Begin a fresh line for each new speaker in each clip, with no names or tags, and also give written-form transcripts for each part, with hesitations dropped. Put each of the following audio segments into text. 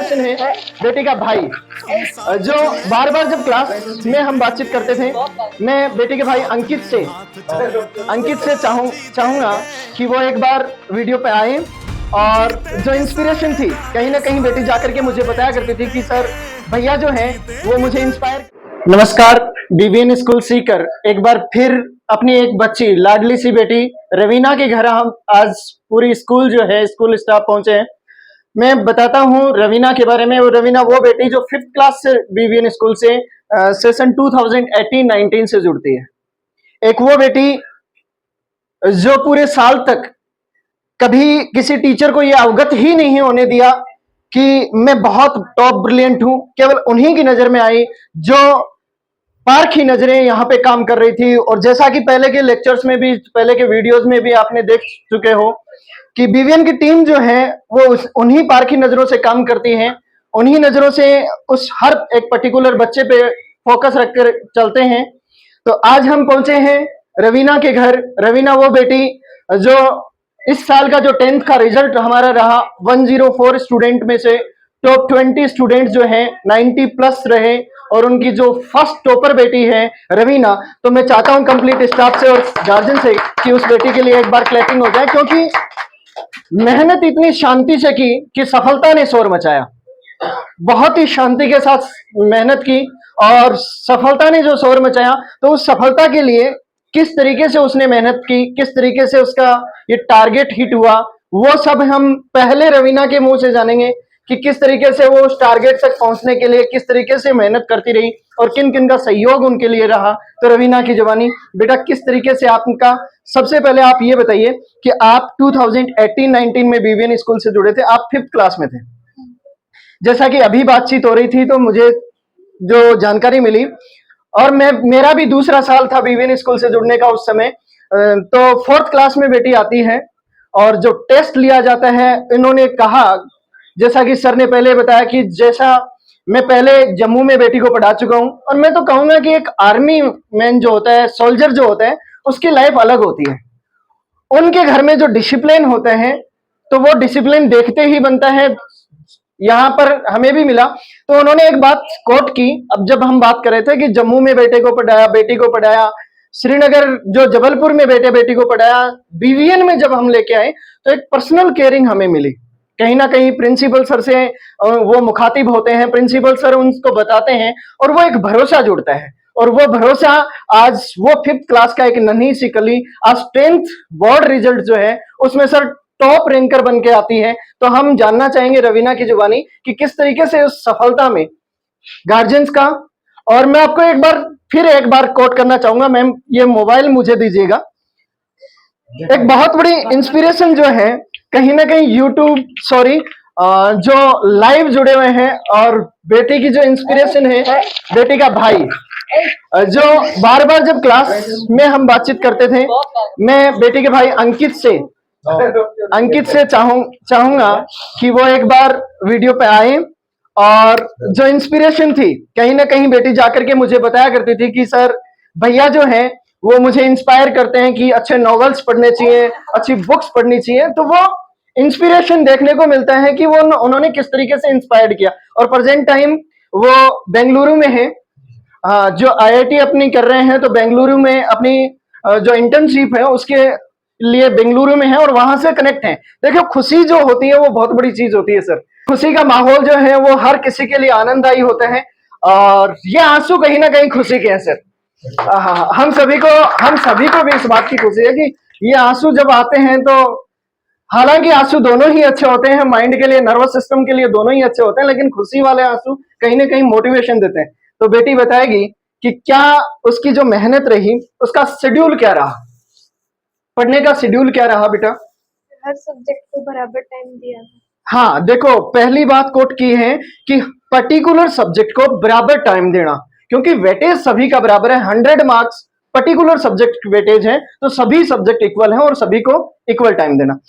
Inspiration है बेटी का भाई, जो बार बार जब क्लास में हम बातचीत करते थे, मैं बेटी के भाई अंकित से चाहूंगा कि वो एक बार वीडियो पे आए, और जो इंस्पिरेशन थी कहीं ना कहीं बेटी जाकर के मुझे बताया करती थी कि सर भैया जो हैं वो मुझे इंस्पायर। नमस्कार, बीबीएन स्कूल सीकर एक बार फिर अपनी एक बच्ची लाडली सी बेटी रवीना के घर हम आज पूरी स्कूल जो है स्कूल स्टाफ पहुंचे हैं। मैं बताता हूं रवीना के बारे में। रवीना वो बेटी जो 5th क्लास से बीबीएन स्कूल से सेशन 2018-19 से जुड़ती है। एक वो बेटी जो पूरे साल तक कभी किसी टीचर को यह अवगत ही नहीं होने दिया कि मैं बहुत टॉप ब्रिलियंट हूं। केवल उन्हीं की नजर में आई जो पारखी नजरें यहाँ पे काम कर रही थी। और जैसा कि पहले के लेक्चर्स में भी, पहले के वीडियोस में भी आपने देख चुके हो कि बीबीएन की टीम जो है वो उन्हीं पारखी नजरों से काम करती है, उन्हीं नजरों से उस हर एक पर्टिकुलर बच्चे पे फोकस रखकर चलते हैं। तो आज हम पहुंचे हैं रवीना के घर। रवीना वो बेटी जो इस साल का जो 10th का रिजल्ट हमारा रहा 104 स्टूडेंट में से टॉप 20 स्टूडेंट जो हैं 90 प्लस रहे, और उनकी जो फर्स्ट टॉपर बेटी है रवीना। तो मैं चाहता हूं कंप्लीट स्टाफ से और गार्जियन से कि उस बेटी के लिए एक बार क्लैपिंग हो जाए, क्योंकि मेहनत इतनी शांति से की कि सफलता ने शोर मचाया। बहुत ही शांति के साथ मेहनत की और सफलता ने जो शोर मचाया, तो उस सफलता के लिए किस तरीके से उसने मेहनत की, किस तरीके से उसका ये टारगेट हिट हुआ, वो सब हम पहले रवीना के मुंह से जानेंगे कि किस तरीके से वो उस टारगेट तक पहुंचने के लिए किस तरीके से मेहनत करती रही और किन किन का सहयोग उनके लिए रहा। तो रवीना की जवानी बेटा किस तरीके से आपका, सबसे पहले आप ये बताइए कि आप 2018-19 में बीबीएन स्कूल से जुड़े थे, आप 5th क्लास में थे। जैसा कि अभी बातचीत हो रही थी तो मुझे जो जानकारी मिली, और मेरा भी दूसरा साल था बीबीएन स्कूल से जुड़ने का उस समय। तो 4th क्लास में बेटी आती है और जो टेस्ट लिया जाता है, इन्होंने कहा, जैसा कि सर ने पहले बताया कि जैसा मैं पहले जम्मू में बेटी को पढ़ा चुका हूं, और मैं तो कहूंगा कि एक आर्मी मैन जो होता है, सोल्जर जो होता है, उसकी लाइफ अलग होती है। उनके घर में जो डिसिप्लिन होते हैं तो वो डिसिप्लिन देखते ही बनता है, यहां पर हमें भी मिला। तो उन्होंने एक बात कोट की, अब जब हम बात कर रहे थे कि जम्मू में बेटे को पढ़ाया, बेटी को पढ़ाया, श्रीनगर जो जबलपुर में बेटी को पढ़ाया, बीबीएन में जब हम लेके आए तो एक पर्सनल केयरिंग हमें मिली। कहीं ना कहीं प्रिंसिपल सर से वो मुखातिब होते हैं, प्रिंसिपल सर उनको बताते हैं और वो एक भरोसा जुड़ता है। और वो भरोसा आज वो 5th क्लास का एक नन्ही सी कली आज 10th बोर्ड रिजल्ट जो है उसमें सर टॉप रैंकर बन के आती है। तो हम जानना चाहेंगे रवीना की जुबानी कि किस तरीके से उस सफलता में गार्जियंस का, और मैं आपको एक बार कोट करना चाहूंगा, मैम ये मोबाइल मुझे दीजिएगा। एक बहुत बड़ी इंस्पिरेशन जो है कहीं ना कहीं यूट्यूब जो लाइव जुड़े हुए हैं, और बेटी की जो इंस्पिरेशन है बेटी का भाई, जो बार बार जब क्लास में हम बातचीत करते थे, मैं बेटी के भाई अंकित से चाहूंगा कि वो एक बार वीडियो पे आए, और जो इंस्पिरेशन थी कहीं ना कहीं बेटी जाकर के मुझे बताया करती थी कि सर भैया जो हैं वो मुझे इंस्पायर करते हैं कि अच्छे नॉवेल्स पढ़ने चाहिए, अच्छी बुक्स पढ़नी चाहिए। तो वो इंस्पिरेशन देखने को मिलता है कि वो उन्होंने किस तरीके से इंस्पायर्ड किया। और प्रेजेंट टाइम वो बेंगलुरु में है, जो आईआईटी अपनी कर रहे हैं, तो बेंगलुरु में अपनी जो इंटर्नशिप है उसके लिए बेंगलुरु में है और वहां से कनेक्ट है। देखो खुशी जो होती है वो बहुत बड़ी चीज होती है सर। खुशी का माहौल जो है वो हर किसी के लिए आनंददायी होता है, और ये आंसू कहीं ना कहीं खुशी के हैं सर। हम सभी को भी इस बात की खुशी है कि ये आंसू जब आते हैं, तो हालांकि आंसू दोनों ही अच्छे होते हैं, माइंड के लिए, नर्वस सिस्टम के लिए दोनों ही अच्छे होते हैं, लेकिन खुशी वाले आंसू कहीं ना कहीं मोटिवेशन देते हैं। तो बेटी बताएगी कि क्या उसकी जो मेहनत रही उसका शेड्यूल क्या रहा, पढ़ने का शेड्यूल क्या रहा बेटा?
हर सब्जेक्ट को बराबर टाइम दिया था।
हाँ देखो, पहली बात कोट की है कि पर्टिकुलर सब्जेक्ट को बराबर टाइम देना, क्योंकि वेटेज सभी का बराबर है। 100 मार्क्स पर्टिकुलर सब्जेक्ट वेटेज है, तो सभी सब्जेक्ट इक्वल है और सभी को इक्वल टाइम देना।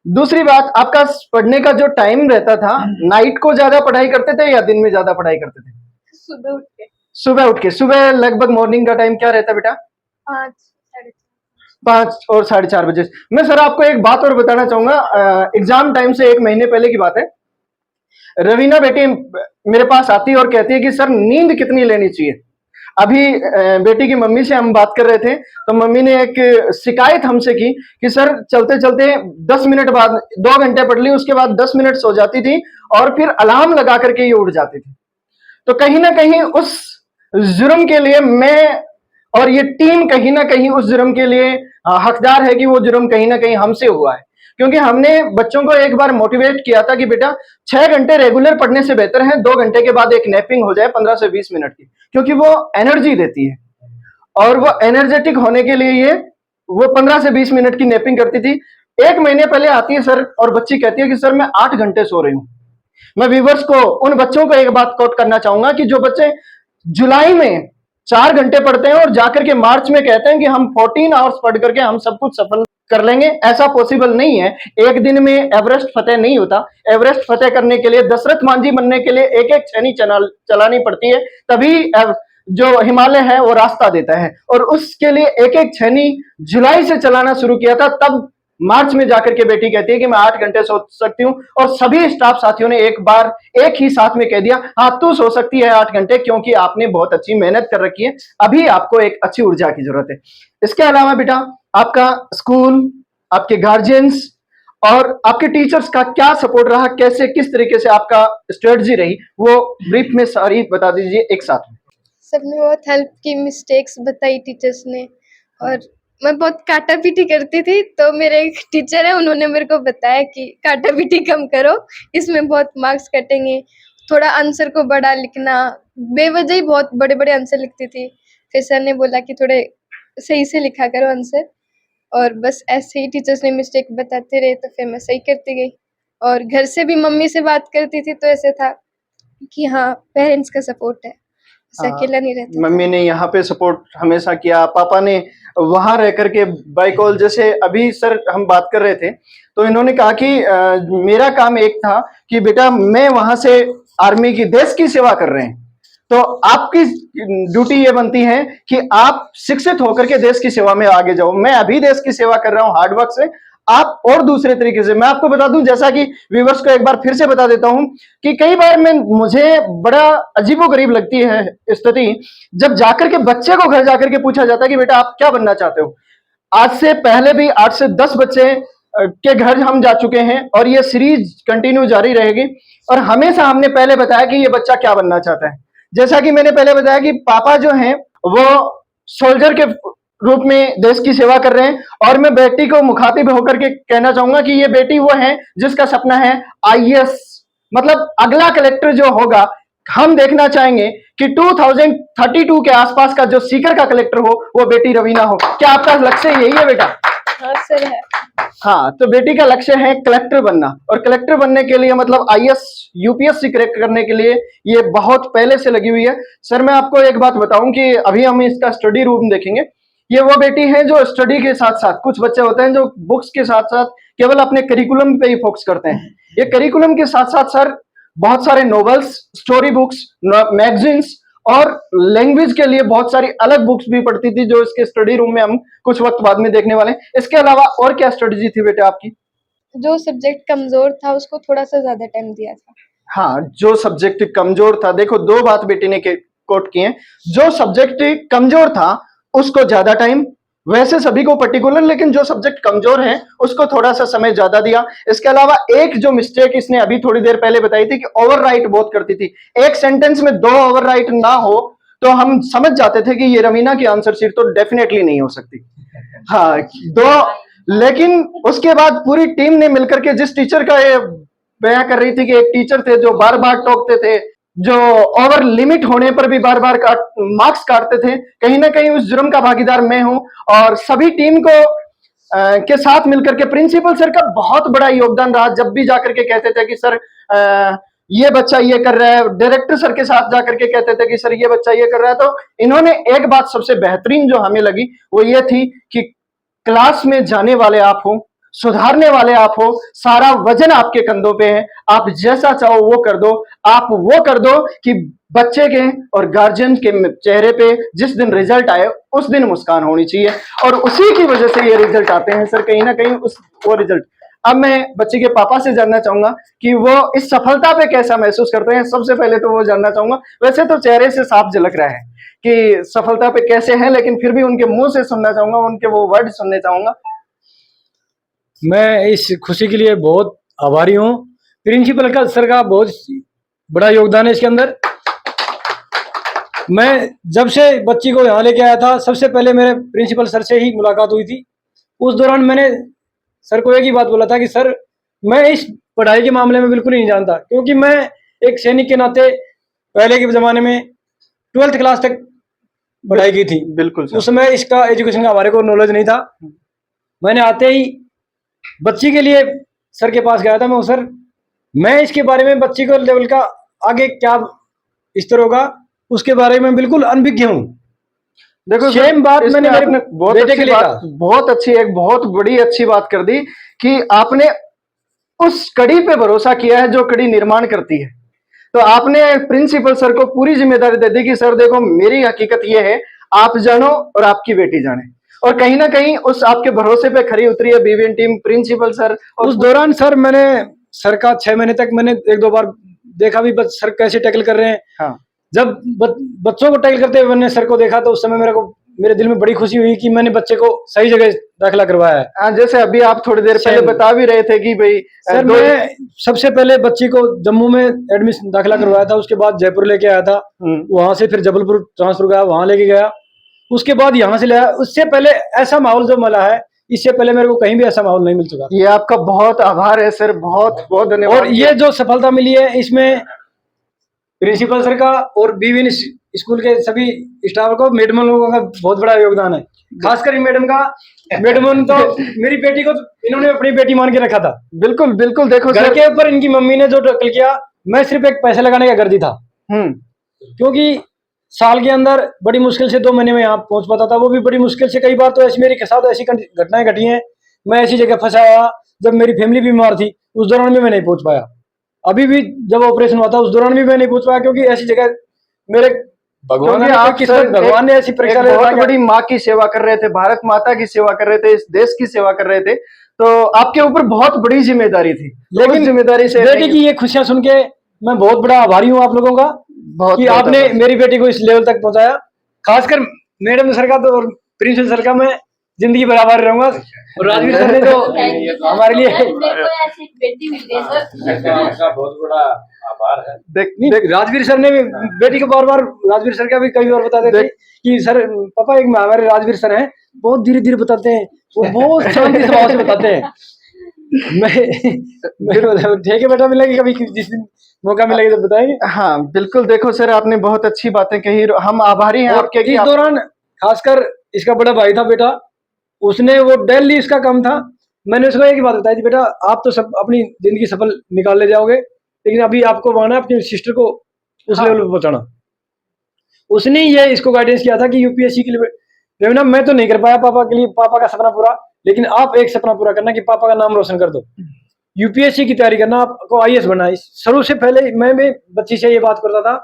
दूसरी बात, आपका पढ़ने का जो टाइम रहता था, नाइट को ज्यादा पढ़ाई करते थे या दिन में ज्यादा पढ़ाई करते थे? सुबह उठ के सुबह लगभग मॉर्निंग का टाइम क्या रहता बेटा? 5 और 4:30 बजे। मैं सर आपको एक बात और बताना चाहूंगा, एग्जाम टाइम से 1 महीने पहले की बात है। रवीना बेटी मेरे पास आती है और कहती है कि सर नींद कितनी लेनी चाहिए। अभी बेटी की मम्मी से हम बात कर रहे थे तो मम्मी ने एक शिकायत हमसे की कि सर चलते चलते 10 मिनट बाद 2 घंटे पढ़ ली, उसके बाद 10 मिनट सो जाती थी और फिर अलार्म लगा करके ये उठ जाती थी। तो कहीं ना कहीं उस जुर्म के लिए मैं और ये टीम कहीं ना कहीं उस जुर्म के लिए हकदार है कि वो जुर्म कहीं ना कहीं हमसे हुआ है, क्योंकि हमने बच्चों को एक बार मोटिवेट किया था कि बेटा 6 घंटे रेगुलर पढ़ने से बेहतर है 2 घंटे के बाद एक नैपिंग हो जाए 15 से 20 मिनट की, क्योंकि वो एनर्जी देती है और वो एनर्जेटिक होने के लिए ये वो 15 से 20 मिनट की नैपिंग करती थी। 1 महीने पहले आती है सर और बच्ची कहती है कि सर मैं 8 घंटे सो रही हूँ। मैं व्यूवर्स को उन बच्चों को एक बात कोट करना चाहूंगा कि जो बच्चे जुलाई में 4 घंटे पढ़ते हैं और जाकर के मार्च में कहते हैं कि हम 14 आवर्स पढ़ करके हम सब कुछ सफल कर लेंगे, ऐसा पॉसिबल नहीं है। एक दिन में एवरेस्ट फतेह नहीं होता। एवरेस्ट फतेह करने के लिए, दशरथ मांझी बनने के लिए एक एक छेनी चलानी पड़ती है, तभी जो हिमालय है वो रास्ता देता है। और उसके लिए एक एक छेनी जुलाई से चलाना शुरू किया था, तब मार्च में जाकर के बेटी कहती है कि मैं 8 घंटे सो सकती हूँ। और सभी स्टाफ साथियों ने एक बार एक ही साथ में कह दिया हाँ तू सो सकती है 8 घंटे, क्योंकि आपने बहुत अच्छी मेहनत कर रखी है, अभी आपको एक अच्छी ऊर्जा की जरूरत है। इसके अलावा बेटा आपका स्कूल, आपके गार्जियंस और आपके टीचर्स का क्या सपोर्ट रहा, कैसे किस तरीके से आपका स्ट्रेटजी रही, वो ब्रीफ में सारी बता दीजिए एक साथ में।
सबने बहुत हेल्प की, मिस्टेक्स बताई टीचर्स ने। और मैं बहुत काटा पीटी करती थी, तो मेरे एक टीचर है, उन्होंने मेरे को बताया कि काटा पीटी कम करो, इसमें बहुत मार्क्स कटेंगे। थोड़ा आंसर को बड़ा लिखना, बेवजह ही बहुत बड़े बड़े आंसर लिखती थी। फिर सर ने बोला कि थोड़े सही से लिखा करो आंसर। और बस ऐसे ही टीचर्स ने मिस्टेक बताते रहे, तो फिर मैं सही करती गई। और घर से भी मम्मी से बात करती थी, तो ऐसे था कि हाँ पेरेंट्स का सपोर्ट है, ऐसे अकेला नहीं रहता था।
मम्मी ने यहाँ पे सपोर्ट हमेशा किया, पापा ने वहां रह करके बाई कॉल, जैसे अभी सर हम बात कर रहे थे तो इन्होंने कहा कि मेरा काम एक था कि बेटा मैं वहां से आर्मी की देश की सेवा कर रहे हैं, तो आपकी ड्यूटी ये बनती है कि आप शिक्षित होकर के देश की सेवा में आगे जाओ। मैं अभी देश की सेवा कर रहा हूं हार्डवर्क से, आप और दूसरे तरीके से। मैं आपको बता दूं, जैसा कि व्यूवर्स को एक बार फिर से बता देता हूं कि कई बार मुझे बड़ा अजीबोगरीब लगती है स्थिति जब जाकर के बच्चे को घर जाकर के पूछा जाता है कि बेटा आप क्या बनना चाहते हो। आज से पहले भी 8 से 10 बच्चे के घर हम जा चुके हैं और ये सीरीज कंटिन्यू जारी रहेगी। और हमेशा हमने पहले बताया कि ये बच्चा क्या बनना चाहता है। जैसा कि मैंने पहले बताया कि पापा जो हैं वो सोल्जर के रूप में देश की सेवा कर रहे हैं, और मैं बेटी को मुखातिब होकर के कहना चाहूंगा कि ये बेटी वो है जिसका सपना है आईएएस, मतलब अगला कलेक्टर जो होगा। हम देखना चाहेंगे कि 2032 के आसपास का जो सीकर का कलेक्टर हो वो बेटी रवीना हो। क्या आपका लक्ष्य यही है बेटा?
हाँ सर है।
हाँ, तो बेटी का लक्ष्य है कलेक्टर बनना, और कलेक्टर बनने के लिए मतलब आईएएस यूपीएससी क्रैक करने के लिए ये बहुत पहले से लगी हुई है। सर मैं आपको एक बात बताऊं कि अभी हम इसका स्टडी रूम देखेंगे। ये वो बेटी है जो स्टडी के साथ साथ, कुछ बच्चे होते हैं जो बुक्स के साथ साथ केवल अपने करिकुलम पे ही फोकस करते हैं। ये करिकुलम के साथ साथ सर बहुत सारे नॉवेल्स, स्टोरी बुक्स, मैगजीन्स और लैंग्वेज के लिए बहुत सारी अलग बुक्स भी पढ़ती थी, जो इसके स्टडी रूम में हम कुछ वक्त बाद में देखने वाले हैं। इसके अलावा और क्या स्ट्रेटजी थी बेटे आपकी?
जो सब्जेक्ट कमजोर था उसको थोड़ा सा ज्यादा टाइम दिया था।
हाँ, जो सब्जेक्ट कमजोर था, देखो दो बात बेटी ने कोट की है। जो सब्जेक्ट कमजोर था उसको ज्यादा टाइम, वैसे सभी को पर्टिकुलर, लेकिन जो सब्जेक्ट कमजोर है उसको थोड़ा सा समय ज्यादा दिया। इसके अलावा एक जो मिस्टेक इसने अभी थोड़ी देर पहले बताई थी कि ओवरराइट बहुत करती थी। एक सेंटेंस में 2 ओवरराइट ना हो तो हम समझ जाते थे कि ये रवीना की आंसर शीट तो डेफिनेटली नहीं हो सकती। हाँ, 2, लेकिन उसके बाद पूरी टीम ने मिलकर के जिस टीचर का ये बयां कर रही थी कि एक टीचर थे जो बार बार टोकते थे, जो ओवर लिमिट होने पर भी बार बार मार्क्स काटते थे, कहीं ना कहीं उस जुर्म का भागीदार मैं हूं। और सभी टीम को के साथ मिलकर के प्रिंसिपल सर का बहुत बड़ा योगदान रहा। जब भी जाकर के कहते थे कि सर ये बच्चा ये कर रहा है, डायरेक्टर सर के साथ जाकर के कहते थे कि सर ये बच्चा ये कर रहा है, तो इन्होंने एक बात सबसे बेहतरीन जो हमें लगी वो ये थी कि क्लास में जाने वाले आप हो, सुधारने वाले आप हो, सारा वजन आपके कंधों पे है, आप जैसा चाहो वो कर दो। आप वो कर दो कि बच्चे के और गार्जियन के चेहरे पे जिस दिन रिजल्ट आए उस दिन मुस्कान होनी चाहिए, और उसी की वजह से ये रिजल्ट आते हैं सर, कहीं ना कहीं उस वो रिजल्ट। अब मैं बच्ची के पापा से जानना चाहूंगा कि वो इस सफलता पे कैसा महसूस करते हैं। सबसे पहले तो वो जानना चाहूंगा, वैसे तो चेहरे से साफ झलक रहा है कि सफलता पे कैसे हैं, लेकिन फिर भी उनके मुंह से सुनना चाहूंगा, उनके वो वर्ड सुनने चाहूंगा।
मैं इस खुशी के लिए बहुत आभारी हूँ। प्रिंसिपल का सर का बहुत बड़ा योगदान है इसके अंदर। मैं जब से बच्ची को यहाँ लेके आया था, सबसे पहले मेरे प्रिंसिपल सर से ही मुलाकात हुई थी। उस दौरान मैंने सर को एक ही बात बोला था कि सर मैं इस पढ़ाई के मामले में बिल्कुल नहीं जानता, क्योंकि मैं एक सैनिक के नाते पहले के ज़माने में 12th क्लास तक पढ़ाई की थी।
बिल्कुल
उस समय इसका एजुकेशन का हमारे को नॉलेज नहीं था। मैंने आते ही बच्ची के लिए सर के पास गया था। मैं सर मैं इसके बारे में बच्ची को लेवल का आगे क्या स्तर होगा उसके बारे में बिल्कुल अनभिज्ञ हूँ।
देखो
सेम बात मैंने मेरे
बहुत
बेटे के लिए कहा।
बहुत अच्छी, एक बहुत बड़ी अच्छी बात कर दी कि आपने उस कड़ी पे भरोसा किया है जो कड़ी निर्माण करती है। तो आपने प्रिंसिपल सर को पूरी जिम्मेदारी दे दी कि सर देखो मेरी हकीकत ये है, आप जानो और आपकी बेटी जाने। और कहीं ना कहीं उस आपके भरोसे पे खरी उतरी है बीवीएन टीम, प्रिंसिपल सर। और
उस दौरान सर मैंने सर का 6 महीने तक मैंने 1-2 बार देखा भी सर कैसे टैकल कर रहे हैं।
हाँ,
जब बच्चों को टैकल करते हुए मैंने सर को देखा तो उस समय मेरे दिल में बड़ी खुशी हुई कि मैंने बच्चे को सही जगह दाखिला करवाया है।
हाँ, जैसे अभी आप थोड़ी देर पहले बता भी रहे थे कि भाई
सर मैं सबसे पहले बच्ची को जम्मू में एडमिशन दाखिला करवाया था, उसके बाद जयपुर लेके आया था, वहां से फिर जबलपुर ट्रांसफर गया, वहां लेके गया, उसके बाद यहाँ से लाया। उससे पहले ऐसा माहौल जो मिला है, इससे पहले मेरे को कहीं भी ऐसा माहौल नहीं मिल चुका।
ये आपका बहुत आभार है सर, बहुत बहुत धन्यवाद।
और ये जो सफलता मिली है इसमें प्रिंसिपल सर का और बीवीएन स्कूल के सभी स्टाफ को, मैडम लोगों का बहुत बड़ा योगदान है। खासकर मैडम तो मेरी बेटी को इन्होंने अपनी बेटी मान के रखा था।
बिल्कुल बिल्कुल। देखो
घर के ऊपर इनकी मम्मी ने जो टैकल किया, मैं सिर्फ एक पैसे लगाने का गर्दी था, क्योंकि साल के अंदर बड़ी मुश्किल से 2 महीने में यहाँ पहुंच पाता था, वो भी बड़ी मुश्किल से। कई बार तो ऐसी मेरे साथ ऐसी घटनाएं घटी हैं, मैं ऐसी जगह फंसा हुआ जब मेरी फैमिली बीमार थी, उस दौरान भी मैं नहीं पहुंच पाया। अभी भी जब ऑपरेशन हुआ था उस दौरान भी मैं नहीं पहुंच पाया, क्योंकि ऐसी जगह मेरे भगवान ने ऐसी परीक्षा
बहुत बड़ी माँ की सेवा कर रहे थे, भारत माता की सेवा कर रहे थे, इस देश की सेवा कर रहे थे, तो आपके ऊपर बहुत बड़ी जिम्मेदारी थी।
लेकिन
जिम्मेदारी से
बेटी की ये खुशियां सुन के मैं बहुत बड़ा आभारी हूँ आप लोगों का, कि आपने मेरी बेटी को इस लेवल तक पहुंचाया। खासकर मैडम सर का तो और प्रिंसिपल सर का मैं जिंदगी बराबर रहूंगा। और राजवीर सर ने जो हमारे लिए
बहुत बड़ा आभार है।
राजवीर सर ने भी बेटी को बार बार, राजवीर सर का भी कई बार बताते थे कि सर पापा एक हमारे राजवीर सर हैं, बहुत धीरे धीरे बताते हैं, वो बहुत शांति स्वभाव से बताते हैं। मैं ठीक है बेटा, मिलेगी कभी जिस दिन मौका मिलेगा तो बताएंगे।
हाँ बिल्कुल। देखो सर आपने बहुत अच्छी बातें कही, हम आभारी हैं आपके।
इस दौरान खासकर इसका बड़ा भाई था बेटा, उसने वो दिल्ली इसका काम था, मैंने उसको एक ही बात बताई थी, बेटा आप तो सब अपनी जिंदगी सफल निकाल ले जाओगे, लेकिन अभी आपको वहां अपनी सिस्टर को उस लेवल पर पहुंचाना। उसने ये इसको गाइडेंस किया था कि यूपीएससी के लिए रेवना मैं तो नहीं कर पाया पापा के लिए, पापा का सपना पूरा, लेकिन आप एक सपना पूरा करना कि पापा का नाम रोशन कर दो, यूपीएससी की तैयारी करना, आपको आईएएस बनना है। शुरू से पहले मैं भी बच्ची से ये बात करता था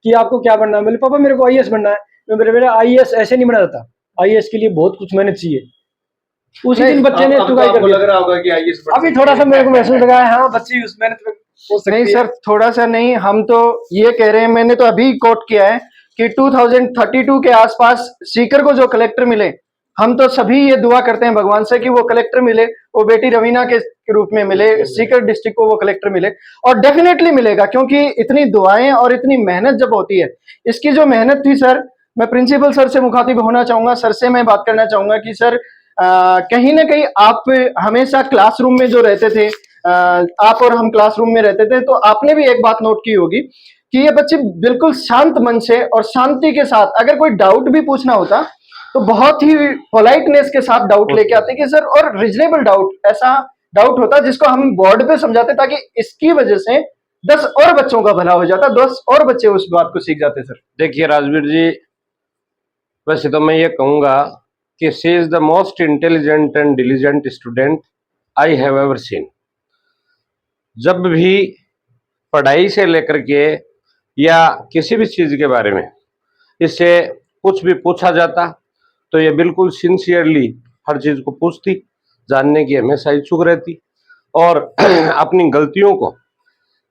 कि आपको क्या बनना है, बोले पापा मेरे को आईएएस बनना है। मैं बोले बेटा आईएएस ऐसे नहीं बना जाता, आईएएस के लिए बहुत कुछ मेहनत चाहिए। उसी दिन बच्चे ने चुकाई कर दिया।
लग रहा होगा कि आईएएस
अभी थोड़ा सा मेरे को महसूस लगा है, हाँ बच्ची उस मेहनत में हो सकती है।
नहीं सर, थोड़ा सा नहीं, हम तो ये कह रहे हैं, मैंने तो अभी कोट किया है कि 2032 के आसपास सीकर को जो कलेक्टर मिले, हम तो सभी ये दुआ करते हैं भगवान से कि वो कलेक्टर मिले, वो बेटी रवीना के रूप में मिले, सीकर डिस्ट्रिक्ट को वो कलेक्टर मिले, और डेफिनेटली मिलेगा, क्योंकि इतनी दुआएं और इतनी मेहनत जब होती है, इसकी जो मेहनत थी सर, मैं प्रिंसिपल सर से मुखातिब होना चाहूंगा, सर से मैं बात करना चाहूंगा कि सर कहीं ना कहीं आप हमेशा क्लासरूम में जो रहते थे, आप और हम क्लासरूम में रहते थे, तो आपने भी एक बात नोट की होगी कि ये बच्चे बिल्कुल शांत मन से और शांति के साथ अगर कोई डाउट भी पूछना होता तो बहुत ही पोलाइटनेस के साथ डाउट लेके आते कि सर, और रीजनेबल डाउट, ऐसा डाउट होता जिसको हम बोर्ड पे समझाते ताकि इसकी वजह से 10 और बच्चों का भला हो जाता, 10 और बच्चे उस बात को सीख जाते। सर
देखिए राजवीर जी, वैसे तो मैं ये कहूंगा कि she is the most intelligent and diligent student I have ever seen. जब भी पढ़ाई से लेकर के या किसी भी चीज के बारे में इससे कुछ भी पूछा जाता तो ये बिल्कुल सिंसियरली हर चीज को पूछती, जानने की हमेशा इच्छुक रहती, और अपनी गलतियों को,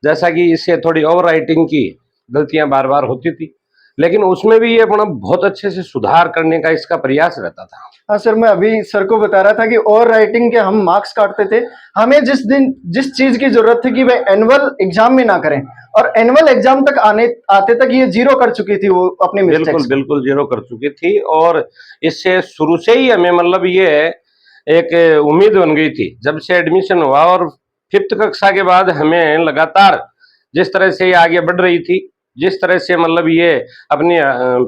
जैसा कि इससे थोड़ी ओवर राइटिंग की गलतियां बार बार होती थी, लेकिन उसमें भी ये अपना बहुत अच्छे से सुधार करने का इसका प्रयास रहता था।
हाँ सर, मैं अभी सर को बता रहा था कि और राइटिंग के हम मार्क्स काटते थे। हमें जिस चीज की जरूरत थी कि वे एनुअल एग्जाम में ना करें, और एनुअल एग्जाम तक आते तक ये जीरो कर चुकी थी वो अपनी
बिल्कुल
मिस्टेक्स।
बिल्कुल जीरो कर चुकी थी, और इससे शुरू से ही हमें मतलब ये एक उम्मीद बन गई थी जब से एडमिशन हुआ, और 5th कक्षा के बाद हमें लगातार जिस तरह से ये आगे बढ़ रही थी, जिस तरह से मतलब ये अपनी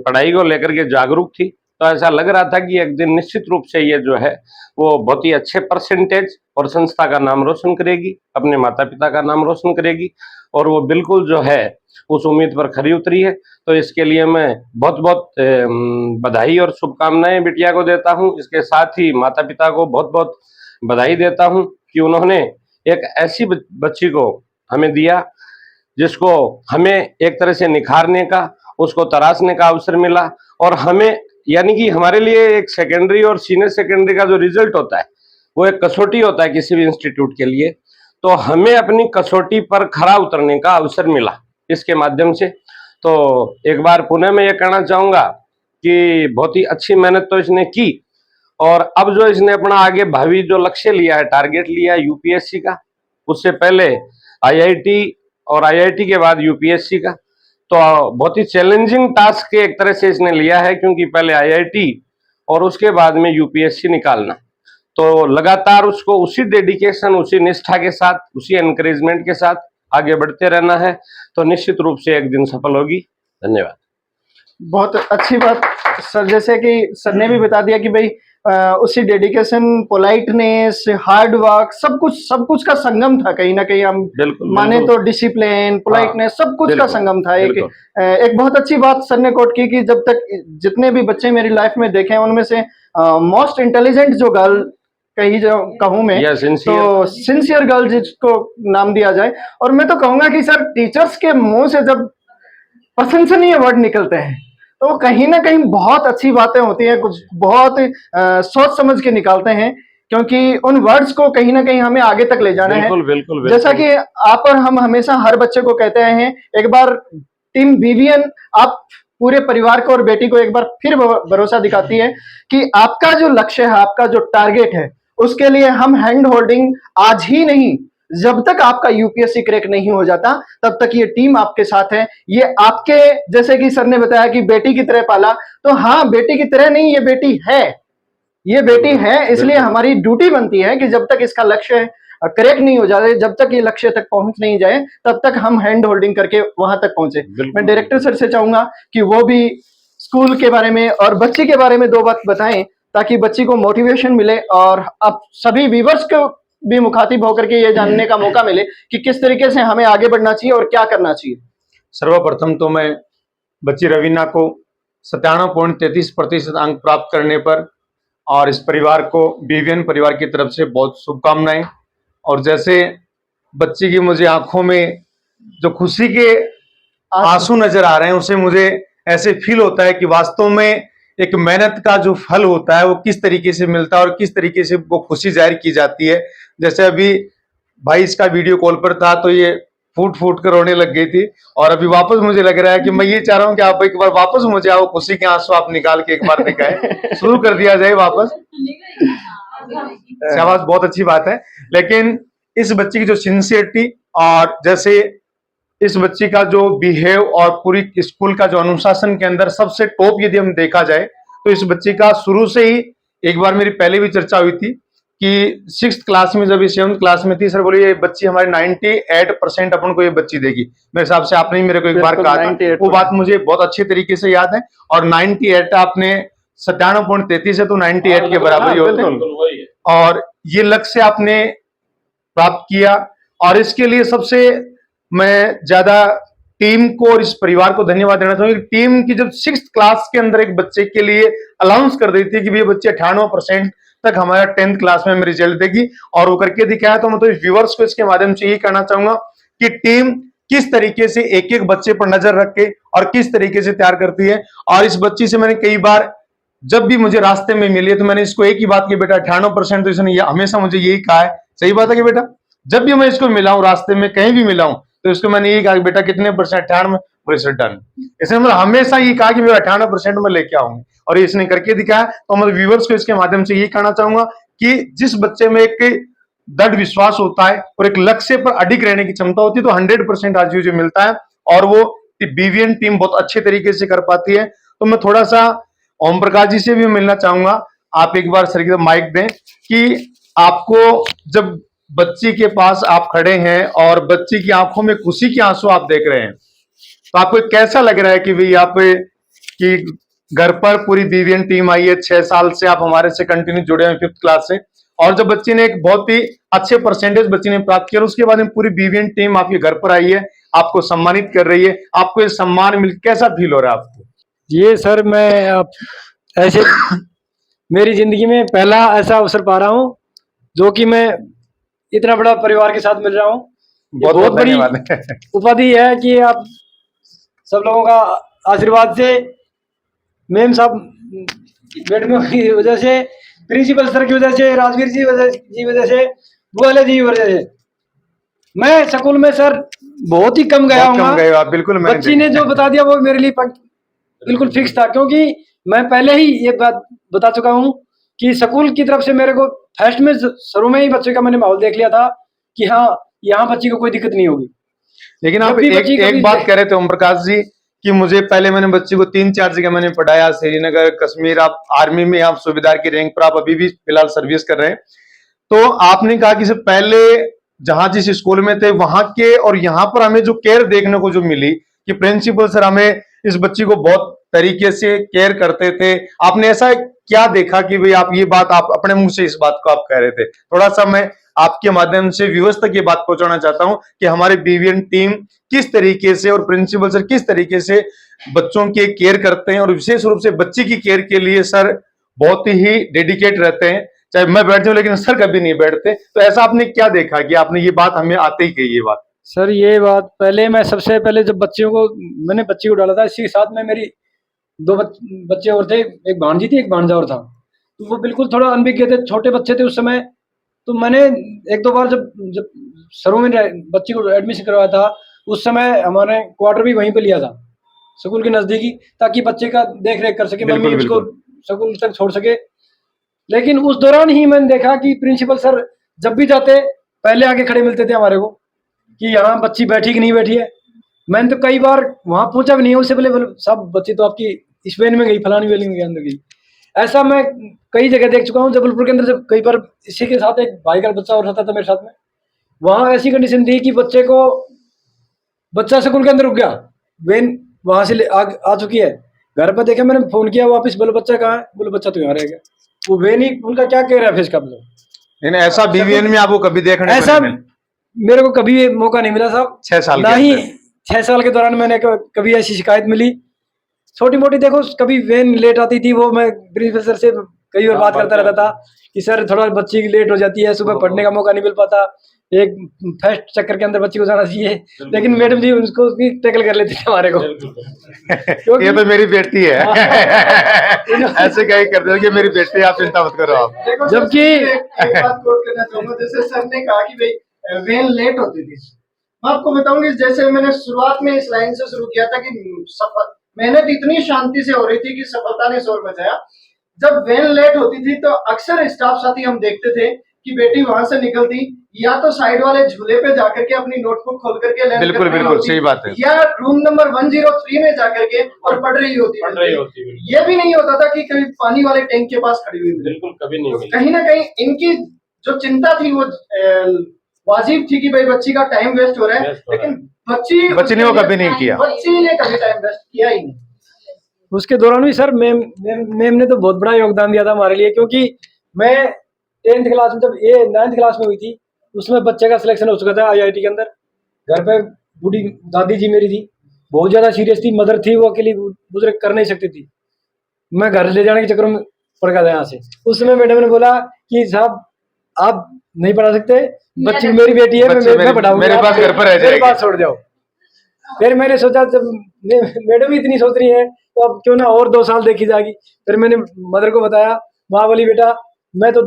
पढ़ाई को लेकर के जागरूक थी, तो ऐसा लग रहा था कि एक दिन निश्चित रूप से ये जो है वो बहुत ही अच्छे परसेंटेज और संस्था का नाम रोशन करेगी, अपने माता पिता का नाम रोशन करेगी, और वो बिल्कुल जो है उस उम्मीद पर खरी उतरी है। तो इसके लिए मैं बहुत बहुत बधाई और शुभकामनाएं बिटिया को देता हूं। इसके साथ ही माता पिता को बहुत बहुत बधाई देता हूं कि उन्होंने एक ऐसी बच्ची को हमें दिया जिसको हमें एक तरह से निखारने का, उसको तराशने का अवसर मिला, और हमें यानी कि हमारे लिए एक सेकेंडरी और सीनियर सेकेंडरी का जो रिजल्ट होता है वो एक कसौटी होता है किसी भी इंस्टीट्यूट के लिए, तो हमें अपनी कसौटी पर खरा उतरने का अवसर मिला इसके माध्यम से। तो एक बार पुनः मैं ये कहना चाहूंगा कि बहुत ही अच्छी मेहनत तो इसने की, और अब जो इसने अपना आगे भावी जो लक्ष्य लिया है, टारगेट लिया है यूपीएससी का, उससे पहले आईआईटी और आईआईटी के बाद यूपीएससी का, तो बहुत ही चैलेंजिंग टास्क एक तरह से इसने लिया है, क्योंकि पहले आईआईटी और उसके बाद में यूपीएससी निकालना। तो लगातार उसको उसी डेडिकेशन, उसी निष्ठा के साथ, उसी एनकरेजमेंट के साथ आगे बढ़ते रहना है, तो निश्चित रूप से एक दिन सफल होगी। धन्यवाद।
बहुत अच्छी बात सर, जैसे कि सर ने भी बता दिया कि भाई उसी डेडिकेशन, पोलाइटनेस, हार्ड वर्क, सब कुछ का संगम था। कहीं ना कहीं हम
बिल्कुल
माने तो डिसिप्लिन, पोलाइटनेस, सब कुछ का संगम था। एक बहुत अच्छी बात सर ने कोट की कि जब तक जितने भी बच्चे मेरी लाइफ में देखे हैं उनमें से मोस्ट इंटेलिजेंट जो गर्ल कहूँ मैं, तो सिंसियर गर्ल जिसको नाम दिया जाए। और मैं तो कहूंगा कि सर टीचर्स के मुंह से जब प्रशंसनीय वर्ड निकलते हैं तो कहीं ना कहीं बहुत अच्छी बातें होती हैं, कुछ बहुत सोच समझ के निकालते हैं, क्योंकि उन वर्ड्स को कहीं ना कहीं हमें आगे तक ले जाना है।
बिल्कुल।
जैसा कि आप और हम हमेशा हर बच्चे को कहते हैं, एक बार टीम विवियन आप पूरे परिवार को और बेटी को एक बार फिर भरोसा दिखाती है कि आपका जो लक्ष्य है, आपका जो टारगेट है, उसके लिए हम हैंड होल्डिंग आज ही नहीं, जब तक आपका यूपीएससी क्रैक नहीं हो जाता तब तक ये टीम आपके साथ है। ये आपके, जैसे कि सर ने बताया कि बेटी की तरह पाला, तो हाँ, बेटी की तरह नहीं, ये बेटी है, ये बेटी है। इसलिए हमारी ड्यूटी बनती है कि जब तक इसका लक्ष्य क्रैक नहीं हो जाए, जब तक ये लक्ष्य तक पहुंच नहीं जाए, तब तक हम हैंड होल्डिंग करके वहां तक पहुंचे। मैं डायरेक्टर सर से चाहूंगा कि वो भी स्कूल के बारे में और बच्ची के बारे में 2 बात बताएं, ताकि बच्ची को मोटिवेशन मिले और अब सभी व्यूअर्स को भी मुखातिब होकर के ये जानने का मौका मिले कि किस तरीके से हमें आगे बढ़ना चाहिए और क्या करना चाहिए।
सर्वप्रथम तो मैं बच्ची रवीना को 97.33% अंक प्राप्त करने पर और इस परिवार को, बीवीएन परिवार की तरफ से बहुत शुभकामनाएं। और जैसे बच्ची की मुझे आंखों में जो खुशी के आंसू नजर आ रहे हैं, उसे मुझे ऐसे फील होता है कि वास्तव में एक मेहनत का जो फल होता है वो किस तरीके से मिलता है और किस तरीके से वो खुशी जाहिर की जाती है। जैसे अभी भाई इसका वीडियो कॉल पर था तो ये फूट फूट कर रोने लग गई थी, और अभी वापस मुझे लग रहा है कि मैं ये चाह रहा हूँ कि आप एक बार वापस मुझे आओ, खुशी के आंसू आप निकाल के एक बार दिखाएं, शुरू कर दिया जाए वापस। शाबाश, बहुत अच्छी बात है। लेकिन इस बच्ची की जो सिंसियरिटी और जैसे इस बच्ची का जो बिहेव और पूरी स्कूल का जो अनुशासन के अंदर सबसे टॉप यदि हम देखा जाए, तो इस बच्ची का शुरू से ही, एक बार मेरी पहले भी चर्चा हुई थी कि 6th क्लास में जब 7th क्लास में थी, सर बोले ये बच्ची हमारी 98% अपन को ये बच्ची देगी। मेरे हिसाब से आपने ही मेरे को एक बार कहा था, वो बात मुझे बहुत अच्छे तरीके से याद है। और 98 आपने 97.33 है तो 98 के बराबर ही होते हैं, और ये लक्ष्य आपने प्राप्त किया। और इसके लिए सबसे मैं ज्यादा टीम को और इस परिवार को धन्यवाद देना चाहूंगा। टीम की जब 6th क्लास के अंदर एक बच्चे के लिए अनाउंस कर दी थी कि ये बच्चे 98% तक हमारा 10th क्लास में रिजल्ट देगी, और वो करके दिखाया। तो मैं तो व्यूअर्स को इसके माध्यम से यही कहना चाहूंगा कि टीम किस तरीके से एक एक बच्चे पर नजर रख के और किस तरीके से तैयार करती है। और इस बच्ची से मैंने कई बार, जब भी मुझे रास्ते में मिली है, तो मैंने इसको एक ही बात की, बेटा 98% तो इसने हमेशा मुझे यही कहा है। सही बात है कि बेटा जब भी मैं इसको मिला हूँ, रास्ते में कहीं भी मिला हूँ, तो इसको मैंने यही कहा कि बेटा कितने परसेंट, 98% डन। इसने मतलब हमेशा ये कहा कि मेरा 98% में लेके आऊंगी, और इसने करके दिखाया। तो मतलब व्यूवर्स को इसके माध्यम से यही कहना चाहूंगा कि जिस बच्चे में एक दृढ़ विश्वास होता है और एक लक्ष्य पर अडिग रहने की क्षमता होती है, तो 100% आज जो मिलता है, और वो बीवीएन टीम बहुत अच्छे तरीके से कर पाती है। तो मैं थोड़ा सा ओम प्रकाश जी से भी मिलना चाहूंगा, आप एक बार सर की माइक दें कि आपको जब बच्ची के पास आप खड़े हैं और बच्ची की आंखों में खुशी के आंसू आप देख रहे हैं, तो आपको कैसा लग रहा है कि भाई आप कि घर पर पूरी बीवीएन टीम आई है, 6 साल से आप हमारे से कंटिन्यू जुड़े हैं 5th क्लास से, और जब बच्ची ने एक बहुत ही अच्छे परसेंटेज बच्ची ने प्राप्त किया, उसके बाद में पूरी बीवीएन टीम आपके घर पर आई है, आपको सम्मानित कर रही है, आपको ये सम्मान मिल कैसा फील हो रहा है आपको?
ये सर मैं अब ऐसे मेरी जिंदगी में पहला ऐसा अवसर पा रहा हूँ जो कि मैं इतना बड़ा परिवार के साथ मिल रहा हूँ। ये बहुत बड़ी
धन्यवाद है।
उपाधि है कि आप सब लोगों का आशीर्वाद से, मैम साहब मैडम की वजह से, प्रिंसिपल सर की वजह से, राजवीर जी वजह से, बुआले जी की वजह से मैं स्कूल में सर बहुत ही कम गया
बहुत कम गए
हूँ।
आप, बिल्कुल।
बच्ची ने जो बता दिया वो मेरे लिए बिल्कुल फिक्स था, क्योंकि मैं पहले ही ये बात बता चुका हूँ कि स्कूल की तरफ से मेरे को फर्स्ट में शुरू में ही बच्चे का मैंने माहौल देख लिया था कि हाँ यहाँ बच्ची को कोई दिक्कत नहीं होगी।
लेकिन
जब
आप
भी बच्ची
एक
कभी
बात कह रहे थे ओम प्रकाश जी कि मुझे पहले मैंने बच्ची को 3-4 जगह मैंने पढ़ाया, श्रीनगर, कश्मीर, आप आर्मी में आप सूबेदार की रैंक पर आप अभी भी फिलहाल सर्विस कर रहे हैं। तो आपने कहा कि इससे पहले जहां जिस स्कूल में थे वहां के और यहाँ पर हमें जो केयर देखने को जो मिली कि प्रिंसिपल सर हमें इस बच्ची को बहुत तरीके से केयर करते थे, आपने ऐसा क्या देखा कि भाई आप ये बात आप अपने मुंह से इस बात को आप कह रहे थे? थोड़ा सा मैं आपके माध्यम से व्यूअर्स तक ये बात पहुंचाना चाहता हूं कि हमारी बीवीएन टीम किस तरीके से और प्रिंसिपल सर किस तरीके से बच्चों के केयर करते हैं, और विशेष रूप से बच्ची की केयर के लिए सर बहुत ही डेडिकेट रहते हैं। चाहे मैं बैठ जाऊं लेकिन सर कभी नहीं बैठते। तो ऐसा आपने क्या देखा कि आपने ये बात हमें आते ही कही? ये बात
सर ये बात पहले मैं सबसे पहले जब बच्चियों को मैंने बच्ची को डाला था, इसी के साथ में मेरी 2 बच्चे और थे, एक भांजी थी एक भांजा और था। तो वो बिल्कुल थोड़ा अनभिज्ञ थे, छोटे बच्चे थे उस समय। तो मैंने 1-2 बार जब जब शुरू में बच्ची को एडमिशन करवाया था, उस समय हमारे क्वार्टर भी वहीं पे लिया था स्कूल के नजदीकी, ताकि बच्चे का देख रेख कर सके, मम्मी उसको स्कूल तक छोड़ सके। लेकिन उस दौरान ही मैंने देखा कि प्रिंसिपल सर जब भी जाते पहले आके खड़े मिलते थे हमारे को कि यहाँ बच्ची बैठी कि नहीं बैठी है। मैंने तो कई बार वहां पूछा भी नहीं, उससे पहले सब बच्ची तो आपकी इस वेन में गई, फलानी वेलिंग के अंदर गई। ऐसा मैं कई जगह देख चुका हूँ जबलपुर के अंदर। जब कई बार इसी के साथ एक भाई का बच्चा और रहता था मेरे साथ में, वहां ऐसी कंडीशन थी कि बच्चा स्कूल के अंदर रुक गया, वेन वहां से आ चुकी है, घर पर देखा, मैंने फोन किया वापस, बोले बच्चा कहाँ है? बोले बच्चा तो यहाँ रह गया। वो वेन ही उनका क्या कह रहा है फेस का मतलब।
ऐसा बीवीएन में आपको कभी देखने
ऐसा मेरे को कभी मौका नहीं मिला साहब,
6 साल
ना ही 6 साल के दौरान मैंने कभी ऐसी शिकायत मिली। छोटी मोटी देखो, कभी वेन लेट आती थी, वो मैं प्रिंसिपल सर से कई बार बात करता रहता था कि सर थोड़ा बच्ची की लेट हो जाती है, सुबह पढ़ने का मौका नहीं मिल पाता, एक फर्स्ट चक्कर के अंदर बच्ची को जाना चाहिए। लेकिन मैडम जी उसको भी टैकल कर लेती थी हमारे को।
ये तो मेरी बेटी है। ऐसे कहीं कर दो कि मेरी बेटी, आप चिंता मत करो आप।
जबकि
एक बात कोट करना चाहूंगा, जैसे सर ने कहा कि भाई वेन लेट होती थी, मैं आपको बताऊंगी जैसे मैंने शुरुआत में इस लाइन से शुरू किया था कि सफल मेहनत इतनी शांति से हो रही थी कि सफलता ने शोर बजाया। जब वेन लेट होती थी तो अक्सर स्टाफ साथी हम देखते थे कि बेटी वहां से निकलती या तो साइड वाले झूले पे जाकर के अपनी नोटबुक खोल करके
बिल्कुल बिल्कुल सही बात है,
या रूम नंबर 103 में जाकर के और पढ़ रही होती। ये भी नहीं होता था कि कभी पानी वाले टैंक के पास खड़ी हुई,
बिल्कुल कभी नहीं मिली।
कहीं ना कहीं इनकी जो चिंता थी वो वाजिब थी कि भाई बच्ची का टाइम वेस्ट हो रहा है, लेकिन बच्ची ने वो कभी नहीं किया, बच्ची ने कभी टाइम वेस्ट किया ही नहीं।
उसके दौरान भी सर मैम ने तो बहुत बड़ा योगदान दिया था हमारे लिए, क्योंकि मैं 10th क्लास में, जब ये 9th क्लास में हुई थी, उसमें बच्चे का सिलेक्शन हो चुका था IIT के अंदर। घर पे बूढ़ी दादी जी मेरी थी, बहुत ज्यादा सीरियस थी, मदर थी, वो अकेली बुजुर्ग कर नहीं सकती थी, मैं घर ले जाने के चक्कर में पड़ गया था यहाँ से। उस समय मैडम ने बोला कि साहब आप नहीं पढ़ा सकते, बच्ची मेरी बेटी है, मैं पढ़ाऊंगा,
मेरे पास घर पर रह जाएगी,
मेरे पास छोड़ जाओ। फिर मैंने सोचा जब मैडम इतनी सोच रही है तो अब क्यों ना और 2 साल देखी जाएगी। फिर मैंने मदर को बताया, माँ बोली बेटा मैं तो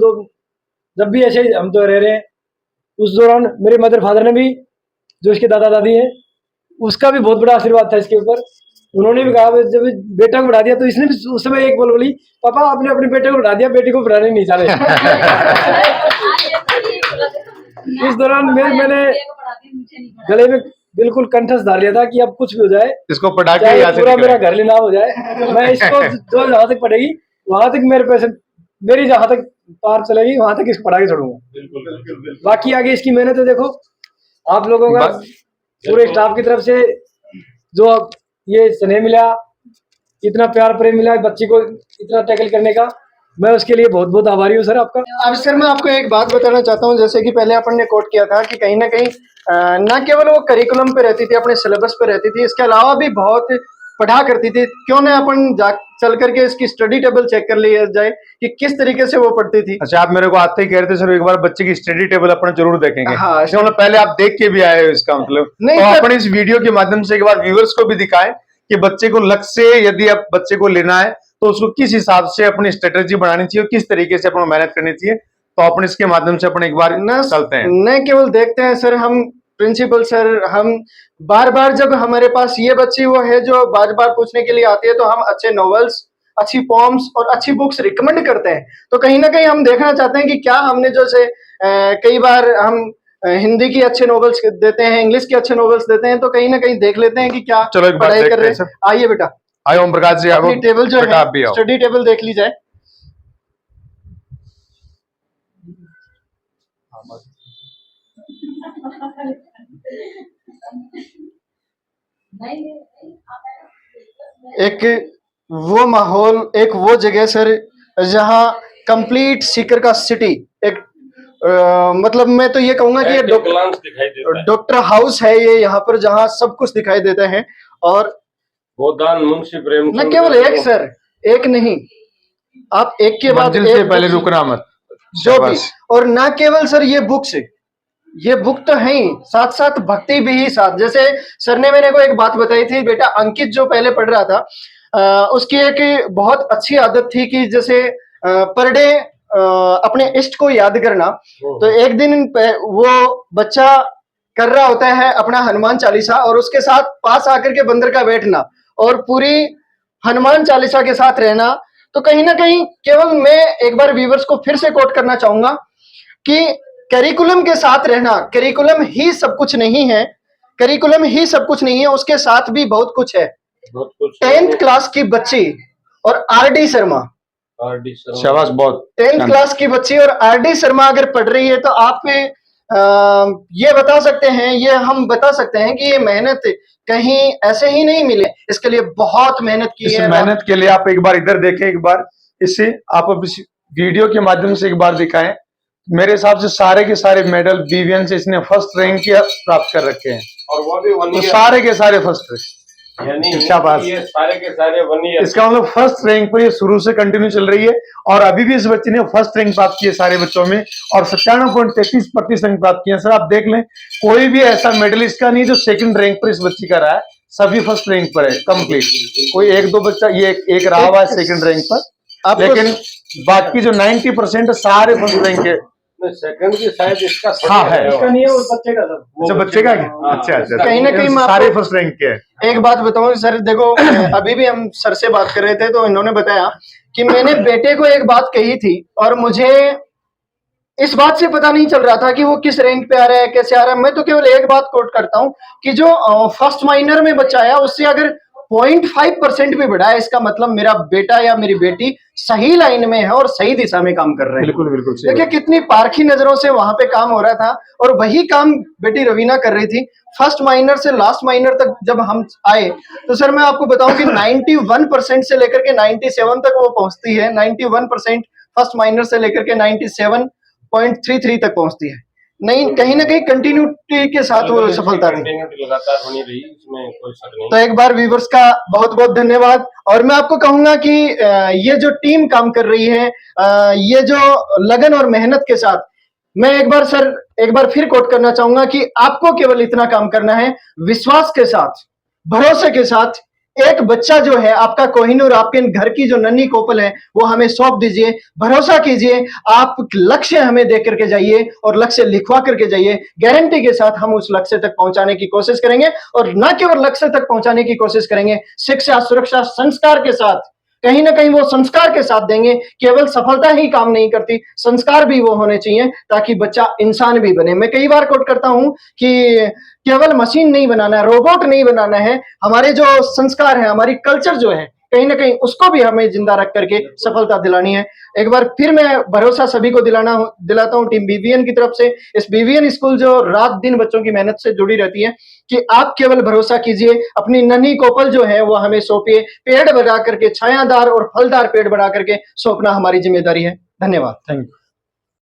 जब भी ऐसे हम तो रह रहे हैं, उस दौरान मेरे मदर फादर ने भी, जो इसके दादा दादी हैं, उसका भी बहुत बड़ा आशीर्वाद था इसके ऊपर। उन्होंने भी कहा जब बेटा को बढ़ा दिया, तो इसने भी उस समय एक बोली, पापा आपने अपने बेटे को बढ़ा दिया, बेटी को बढ़ाने नहीं चाहे। इस दौरान मैंने गले में बिल्कुल कंठस्थ डाल लिया था कि अब कुछ भी हो जाए,
इसको पढ़ा के
चाहे
यहाँ से
पूरा मेरा
निकले।
घर लेना हो जाए, मैं इसको जो जहां तक पढ़ेगी वहां तक मेरे पैसे, मेरी जहां तक पार चलेगी वहां तक इसको पढ़ा के छोड़ूंगा। बाकी आगे इसकी मेहनत है, देखो आप लोगों का, पूरे स्टाफ की तरफ से जो ये स्नेह मिला, इतना प्यार प्रेम मिला बच्ची को इतना टैकल करने का, मैं उसके लिए बहुत बहुत आभारी हूँ सर आपका।
अब सर मैं आपको एक बात बताना चाहता हूँ, जैसे कि पहले अपन ने कोट किया था कि कहीं ना कहीं ना केवल वो करिकुलम पे रहती थी, अपने सिलेबस पे रहती थी, इसके अलावा भी बहुत पढ़ा करती थी। क्यों ना अपन जा चल करके इसकी स्टडी टेबल चेक कर लिया जाए कि किस तरीके से वो पढ़ती थी।
अच्छा, आप मेरे को आते ही कह रहे थे सर एक बार बच्चे की स्टडी टेबल अपन जरूर देखेंगे।
हाँ,
इसका मतलब पहले आप देख के भी आए हो, इसका मतलब
नहीं
तो
सर।
अपन इस वीडियो के माध्यम से एक बार व्यूअर्स को भी दिखाएं कि बच्चे को लक्ष्य से यदि आप बच्चे को लेना है तो उसको किस हिसाब से अपनी स्ट्रेटेजी बनानी चाहिए, किस तरीके से अपन मेहनत करनी चाहिए। तो अपन इसके माध्यम से अपन एक बार चलते हैं।
न केवल देखते हैं सर, हम प्रिंसिपल सर, हम बार बार जब हमारे पास ये बच्ची वो है जो बार बार पूछने के लिए आती है, तो हम अच्छे नॉवेल्स, अच्छी पोम्स और अच्छी बुक्स रिकमेंड करते हैं। तो कहीं ना कहीं हम देखना चाहते हैं कि क्या हमने जैसे कई बार हम हिंदी की अच्छे नॉवेल्स देते हैं, इंग्लिश के अच्छे नॉवेल्स देते हैं, तो कहीं ना कहीं देख लेते हैं कि क्या
चलो एक बार
पढ़ाई
देखते
कर रहे
हैं
हैं।
सर।
आइए बेटा,
आए ओम प्रकाश जी,
अपनी टेबल जो
बेटा
है
आप भी आओ।
स्टडी टेबल देख ली जाए। एक वो माहौल, एक वो जगह सर जहाँ कंप्लीट सीकर का सिटी एक मतलब मैं तो ये कहूंगा कि ये
ग्लांस दिखाई देता है।
डॉक्टर हाउस है ये, यहाँ पर जहाँ सब कुछ दिखाई देता है। और
गोदान मुंशी प्रेम
न केवल एक सर, एक नहीं, आप एक के बाद
मंजिल से
एक
पहले
बुक
रुकना मत।
जो भी।
शाबाश।
और ना केवल सर ये बुक्स, ये बुक तो है ही, साथ साथ भक्ति भी ही साथ। जैसे सर ने मेरे को एक बात बताई थी, बेटा अंकित जो पहले पढ़ रहा था, उसकी एक बहुत अच्छी आदत थी कि जैसे पर डे अपने इष्ट को याद करना। तो एक दिन वो बच्चा कर रहा होता है अपना हनुमान चालीसा, और उसके साथ पास आकर के बंदर का बैठना और पूरी हनुमान चालीसा के साथ रहना। तो कहीं ना कहीं केवल मैं एक बार व्यूवर्स को फिर से कोट करना चाहूंगा कि करिकुलम के साथ रहना, करिकुलम ही सब कुछ नहीं है, करिकुलम ही सब कुछ नहीं है, उसके साथ भी बहुत कुछ है। 10th क्लास की बच्ची और आरडी शर्मा,
शाबाश, बहुत
10th क्लास की बच्ची और आरडी शर्मा अगर पढ़ रही है, तो आप ये बता सकते हैं, ये हम बता सकते हैं कि ये मेहनत कहीं ऐसे ही नहीं मिले, इसके लिए बहुत मेहनत की
इस
है।
मेहनत के लिए आप एक बार इधर देखें, एक बार इसे आप अब इस वीडियो के माध्यम से एक बार दिखाएं। मेरे हिसाब से सारे के सारे मेडल बीवीएन से इसने फर्स्ट रैंक प्राप्त कर रखे हैं,
और वो भी 1
तो
ईयर,
सारे के सारे फर्स्ट रैंक।
यानी
शाबाश।
ये सारे के सारे 1 ईयर।
इसका मतलब फर्स्ट रैंक पर ये शुरू से कंटिन्यू चल रही है, और अभी भी इस बच्चे ने फर्स्ट रैंक प्राप्त की है सारे बच्चों में, और 97.33% रैंक प्राप्त किया। सर आप देख लें, कोई भी ऐसा मेडलिस्ट का नहीं जो सेकंड रैंक पर इस बच्ची का रहा है, सभी फर्स्ट रैंक पर है कंप्लीट। कोई एक दो बच्चा ये एक रहा हुआ है सेकंड रैंक पर, लेकिन बाकी जो 90% सारे फर्स्ट रैंक के।
सेकंड की शायद इसका
हाँ है,
इसका नहीं है, वो बच्चे का सर।
अच्छा बच्चे का क्या? अच्छा अच्छा,
कहीं ना कहीं मैं
सारे
आपको
फर्स्ट रैंक के हैं।
एक बात बताऊं सर, देखो अभी भी हम सर से बात कर रहे थे, तो इन्होंने बताया कि मैंने बेटे को एक बात कही थी, और मुझे इस बात से पता नहीं चल रहा था कि वो किस रैंक पे आ रहा है, कैसे आ रहा है। मैं तो केवल एक बात कोट करता हूं कि जो फर्स्ट माइनर में बच्चा आया, उससे अगर 0.5% भी बढ़ा है, इसका मतलब मेरा बेटा या मेरी बेटी सही लाइन में है और सही दिशा में काम कर रहे हैं।
बिल्कुल बिल्कुल सही
देखिए
बात।
कितनी पारखी नजरों से वहां पे काम हो रहा था, और वही काम बेटी रवीना कर रही थी। फर्स्ट माइनर से लास्ट माइनर तक जब हम आए, तो सर मैं आपको बताऊं कि 91% से लेकर के 97 तक वो पहुंचती है। 91% फर्स्ट माइनर से लेकर के 97.33 तक पहुंचती है। नहीं, कहीं ना कहीं कंटिन्यूटी के साथ वो सफलता थी।
कंटिन्यूटी लगातार बनी रही, इसमें कोई शक नहीं।
तो एक बार व्यूवर्स का बहुत बहुत धन्यवाद। और मैं आपको कहूंगा कि ये जो टीम काम कर रही है, ये जो लगन और मेहनत के साथ, मैं एक बार सर एक बार फिर कोट करना चाहूंगा कि आपको केवल इतना काम करना है, विश्वास के साथ, भरोसे के साथ, एक बच्चा जो है आपका कोहिनूर, आपके घर की जो नन्ही कोपल है वो हमें सौंप दीजिए। भरोसा कीजिए, आप लक्ष्य हमें दे करके जाइए और लक्ष्य लिखवा करके जाइए। गारंटी के साथ हम उस लक्ष्य तक पहुंचाने की कोशिश करेंगे, और न केवल लक्ष्य तक पहुंचाने की कोशिश करेंगे, शिक्षा, सुरक्षा, संस्कार के साथ, कहीं ना कहीं वो संस्कार के साथ देंगे। केवल सफलता ही काम नहीं करती, संस्कार भी वो होने चाहिए ताकि बच्चा इंसान भी बने। मैं कई बार कोट करता हूं कि केवल मशीन नहीं बनाना है, रोबोट नहीं बनाना है, हमारे जो संस्कार है, हमारी कल्चर जो है, कहीं ना कहीं उसको भी हमें जिंदा रख करके सफलता दिलानी है। एक बार फिर मैं भरोसा सभी को दिलाता हूं टीम बीवीएन की तरफ से। इस बीवीएन स्कूल जो रात दिन बच्चों की मेहनत से जुड़ी रहती है, कि आप केवल भरोसा कीजिए, अपनी नन्ही कोपल जो है वो हमें सौंपिए। पेड़ बढ़ा करके, छायादार और फलदार पेड़ बढ़ा करके सौंपना हमारी जिम्मेदारी है। धन्यवाद।
Thank you.